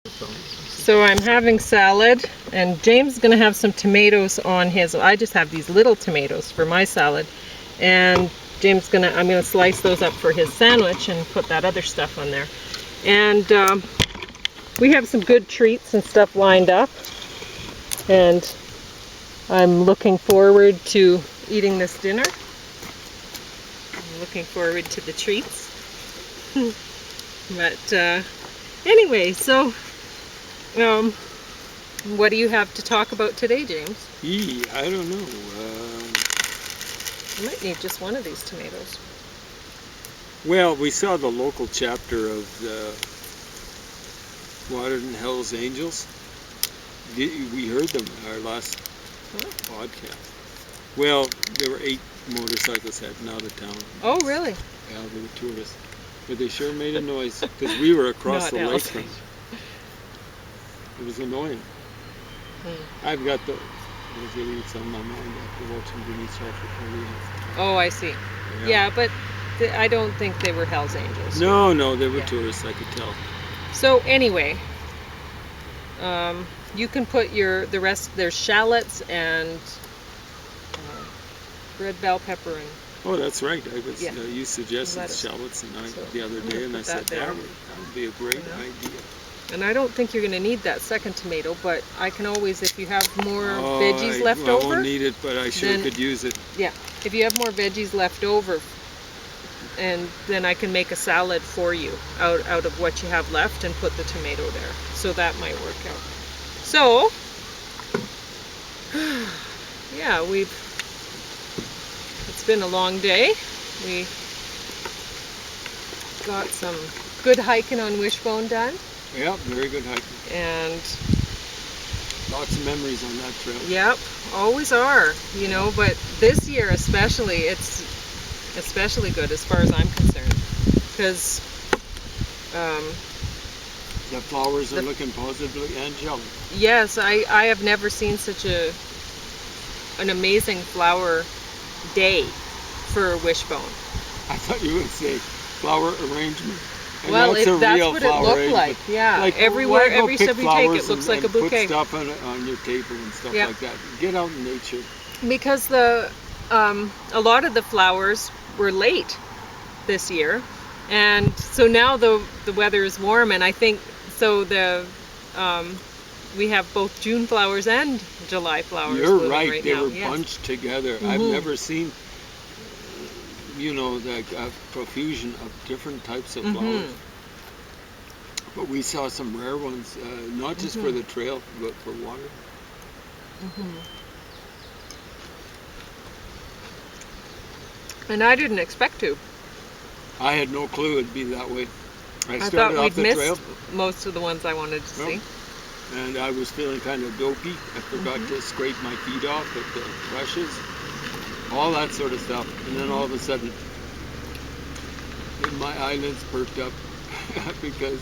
So I'm having salad, and James is going to have some tomatoes on his. I just have these little tomatoes for my salad, and I'm going to slice those up for his sandwich and put that other stuff on there. And we have some good treats and stuff lined up, and I'm looking forward to eating this dinner. I'm looking forward to the treats. But anyway, so what do you have to talk about today, James? I don't know. I might need just one of these tomatoes. Well, we saw the local chapter of the Waterton Hells Angels. We heard them in our last podcast. Well, there were 8 motorcycles heading out of town. Oh, really? Yeah, they were tourists. But they sure made a noise because we were across the lake from them. It was annoying. I've got the idiots on my mind after watching Denise Harper. Oh, I see. Yeah, but I don't think they were Hell's Angels. No, they were tourists, I could tell. So anyway, you can put the rest, there's shallots and red bell pepper and... Oh, that's right. You suggested shallots the other day, and I said that would be a great idea. And I don't think you're going to need that second tomato, but I can always, if you have more veggies left over... I won't need it, but I sure could use it. Yeah, if you have more veggies left over, and then I can make a salad for you out of what you have left and put the tomato there. So that might work out. So, yeah, it's been a long day. We got some good hiking on Wishbone done. Yeah, very good hiking. And lots of memories on that trail. Yep, always are, but this year especially, it's especially good as far as I'm concerned. Because the flowers are looking positively angelic. Yes, I have never seen such an amazing flower day for Wishbone. I thought you would say flower arrangement. And well, that's what it looked like. Yeah, like, everywhere, every step you take, it looks like a bouquet. Put stuff on your table and stuff like that. Get out in nature. Because a lot of the flowers were late this year, and so now the weather is warm, and I think so. We have both June flowers and July flowers. You're right. They were bunched together. I've never seen, the profusion of different types of flowers. But we saw some rare ones, not just for the trail, but for water. And I didn't expect to. I had no clue it'd be that way. I thought we'd missed most of the ones I wanted to see. And I was feeling kind of dopey. I forgot to scrape my feet off with the brushes. All that sort of stuff. And then all of a sudden, my eyelids perked up because,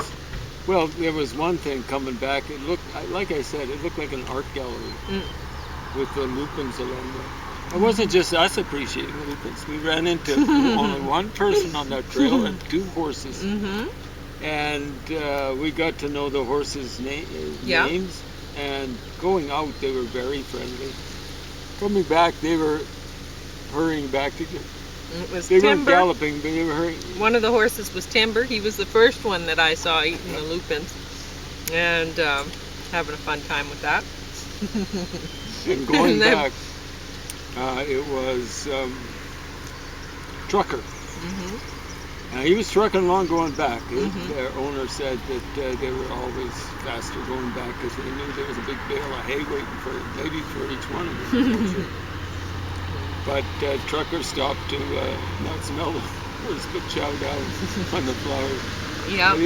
well, there was one thing coming back. It looked, like I said, it looked like an art gallery with the lupins along there. It wasn't just us appreciating the lupins. We ran into only one person on that trail and 2 horses. And we got to know the horses' names. And going out, they were very friendly. Coming back, they were hurrying back together. They weren't galloping, but they were hurrying. One of the horses was Timber. He was the first one that I saw eating the lupins. And having a fun time with that. And going back, it was Trucker. He was trucking along going back. Their owner said that they were always faster going back because they knew there was a big bale of hay waiting maybe for each one of them. But Trucker stopped to not smell the first but chow down on the flowers. Yeah. So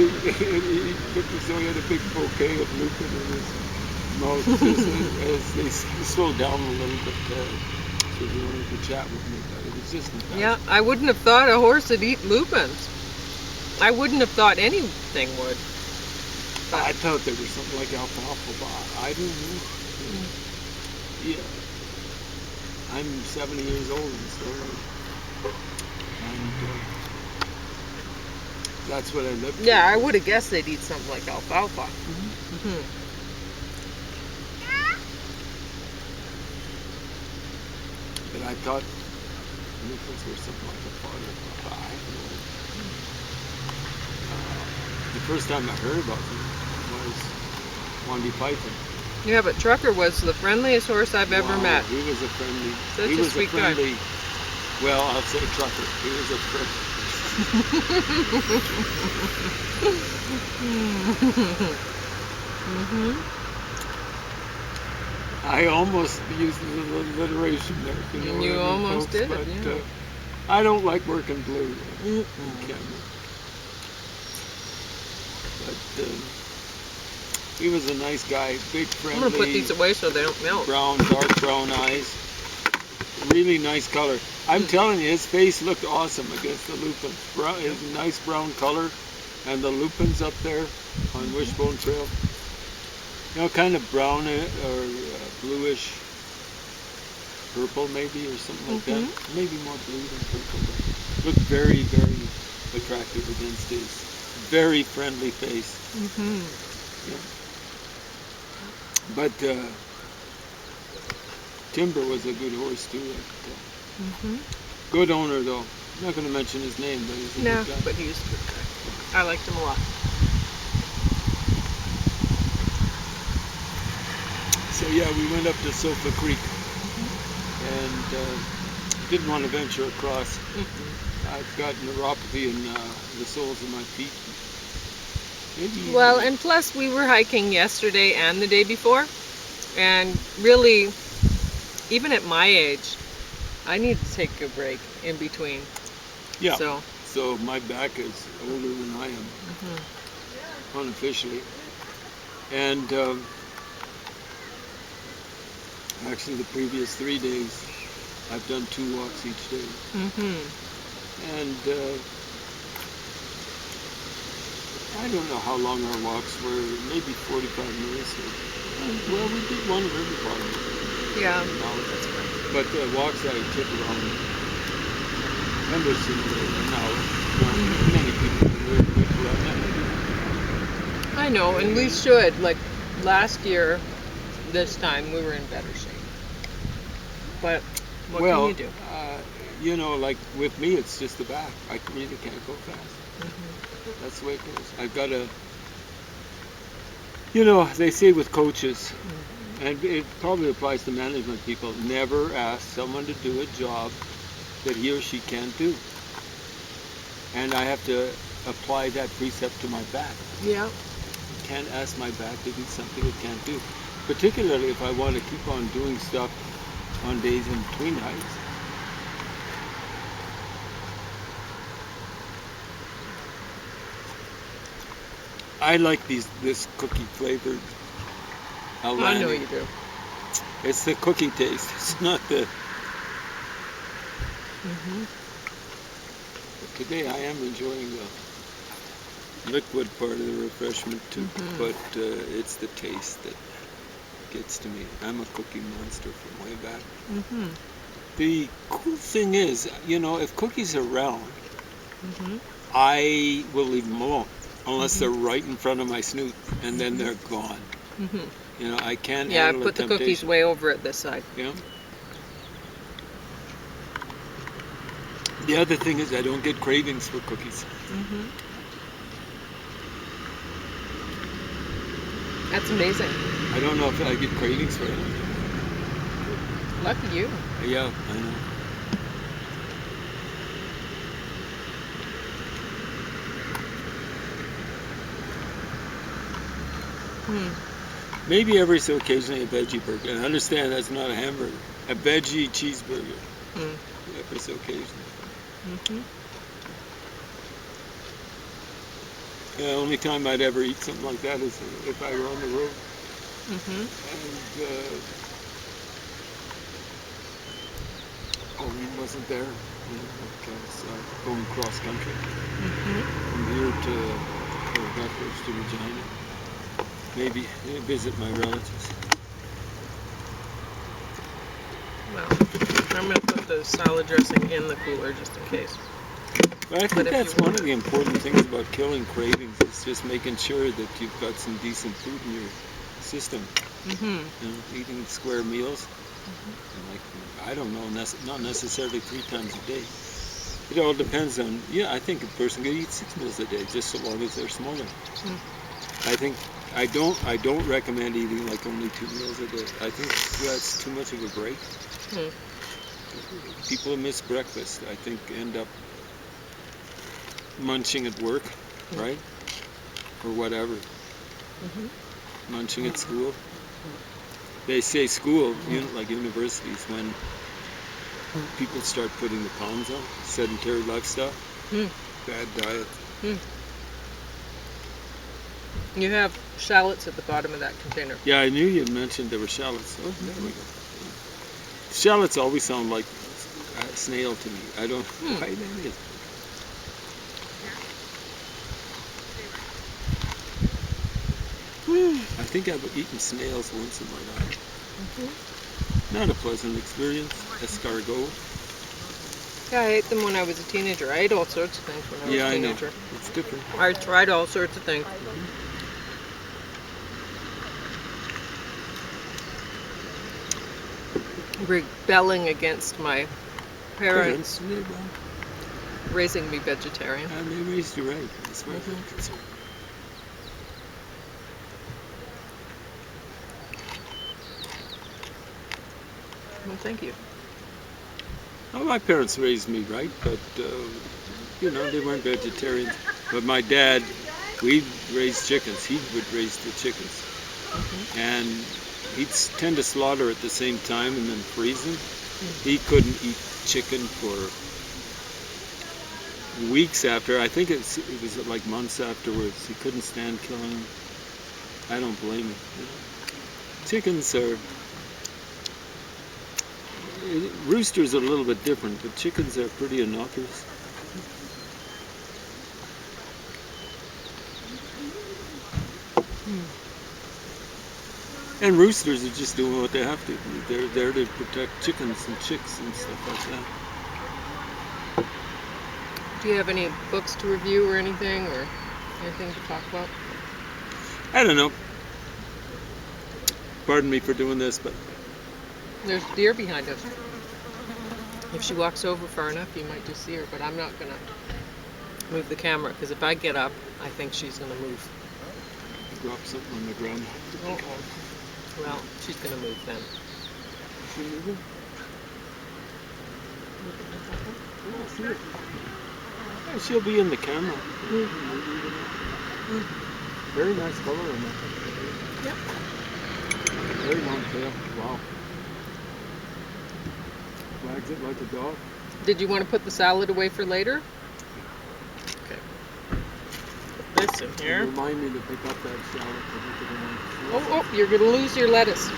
he had a big bouquet of lupin in his mouth as they slowed down a little bit. So he wanted to chat with me about it. It was just fantastic. Yeah, I wouldn't have thought a horse would eat lupins. I wouldn't have thought anything would. But I thought there was something like alfalfa, but I don't know. Yeah. I'm 70 years old and still, and that's what I live for. Yeah, I would have guessed they'd eat something like alfalfa. But I thought lupins were something like a fodder. I don't know. The first time I heard about them was Monty Python. Yeah, but Trucker was the friendliest horse I've ever met. He was a friendly. Such he a was sweet a friendly. Well, I'll say Trucker. He was a friend. I almost used the alliteration there. You know You what I mean, almost folks? did it, But, yeah. I don't like working blue on camera. But he was a nice guy, big, friendly. I'm gonna put these away so they don't melt. Dark brown eyes. Really nice color. I'm telling you, his face looked awesome against the lupins. His nice brown color, and the lupins up there on Wishbone Trail. You know, kind of brown or bluish purple maybe, or something like that. Maybe more blue than purple. But looked very, very attractive against his very friendly face. Yeah. But Timber was a good horse too. Good owner though. I'm not going to mention his name, but he's a good guy. But he's a good guy. I liked him a lot. So yeah, we went up to Sofa Creek and didn't want to venture across. I've got neuropathy in the soles of my feet. Maybe Well, and plus we were hiking yesterday and the day before, and really, even at my age, I need to take a break in between. Yeah. So my back is older than I am, unofficially. And actually, the previous 3 days, I've done 2 walks each day. And I don't know how long our walks were, maybe 45 minutes. Well, we did one river bottom. yeah, that's right. But the walks I took around Henderson were an hour. Many people do that. I know, and we should. Like last year, this time we were in better shape. But what can you do? You know, like with me, it's just the back. I really can't go fast. That's the way it goes. I've got to, you know, they say with coaches, and it probably applies to management people, never ask someone to do a job that he or she can't do. And I have to apply that precept to my back. Yeah. I can't ask my back to do something it can't do. Particularly if I want to keep on doing stuff on days in between hikes. I like this cookie flavored Alani. I know you do. It's the cookie taste. It's not the. But today I am enjoying the liquid part of the refreshment too, but it's the taste that gets to me. I'm a cookie monster from way back. The cool thing is, you know, if cookies are round, I will leave them alone. Unless they're right in front of my snoot, and then they're gone. You know, I can't Yeah, I handle put the temptation. cookies way over at this side. Yeah. The other thing is I don't get cravings for cookies. That's amazing. I don't know if I get cravings for anything. Lucky you. Yeah, I know. Maybe every so occasionally a veggie burger. And I understand that's not a hamburger. A veggie cheeseburger. Every so occasionally. The only time I'd ever eat something like that is if I were on the road. And Pauline wasn't there. Because going cross country. From here to Lethbridge to Regina. Maybe visit my relatives. Well, I'm going to put the salad dressing in the cooler just in case. But I think that's one of the important things about killing cravings is just making sure that you've got some decent food in your system. Mm-hmm. You know, eating square meals. And like, I don't know, not necessarily 3 times a day. It all depends on, I think a person can eat 6 meals a day, just so long as they're smaller. Mm. I think, I don't recommend eating like only 2 meals a day. I think that's too much of a break. Mm. People who miss breakfast, I think, end up munching at work, right? Or whatever. Mm-hmm. Munching at school. They say school, like universities, when people start putting the pounds on, sedentary lifestyle, bad diet. You have shallots at the bottom of that container. Yeah, I knew you mentioned there were shallots. Oh, there we go. Shallots always sound like a snail to me. I don't know why that is. I think I've eaten snails once in my life. Not a pleasant experience. Escargot. Yeah, I ate them when I was a teenager. I ate all sorts of things when I was a teenager. I know. It's different. I tried all sorts of things. Rebelling against my parents raising me vegetarian. And they raised you right. As far as I'm concerned. Well, thank you. Well, my parents raised me right, but they weren't vegetarians. But my dad, we raised chickens. He would raise the chickens, and he'd tend to slaughter at the same time and then freeze them. He couldn't eat chicken for weeks after. I think it was like months afterwards. He couldn't stand killing them. I don't blame him. Chickens are. Roosters are a little bit different, but chickens are pretty innocuous. And roosters are just doing what they have to. They're there to protect chickens and chicks and stuff like that. Do you have any books to review or anything, or anything to talk about? I don't know. Pardon me for doing this, but there's deer behind us. If she walks over far enough, you might just see her, but I'm not going to move the camera, because if I get up, I think she's going to move. Drop something on the ground. Well, she's going to move then. Is she moving? Yeah, I see it. Yeah, she'll be in the camera. Very nice color on that. Yep. Very long tail. Wow. Wags it like a dog. Did you want to put the salad away for later? Okay. Put this in here. Remind me to pick up that salad. Oh, you're going to lose your lettuce.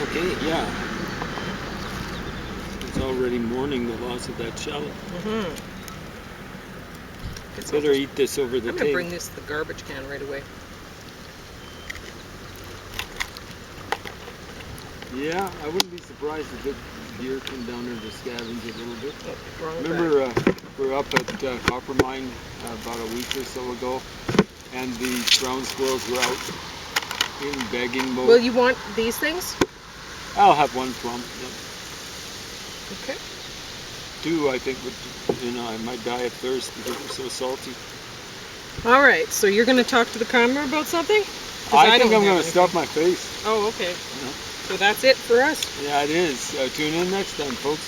Okay, yeah. It's already mourning the loss of that shallot. Better eat this over the table. I'm going to bring this to the garbage can right away. Yeah, I wouldn't be surprised if the deer come down there to scavenge a little bit. Remember, we were up at Copper Mine about a week or so ago, and the ground squirrels were out in begging mode. Will you want these things? I'll have one plum. Yep. Okay. 2, I think, I might die of thirst because they're so salty. All right, so you're going to talk to the camera about something? I think I'm going to stuff my face. Oh, okay. So that's it for us. Yeah, it is. Tune in next time, folks.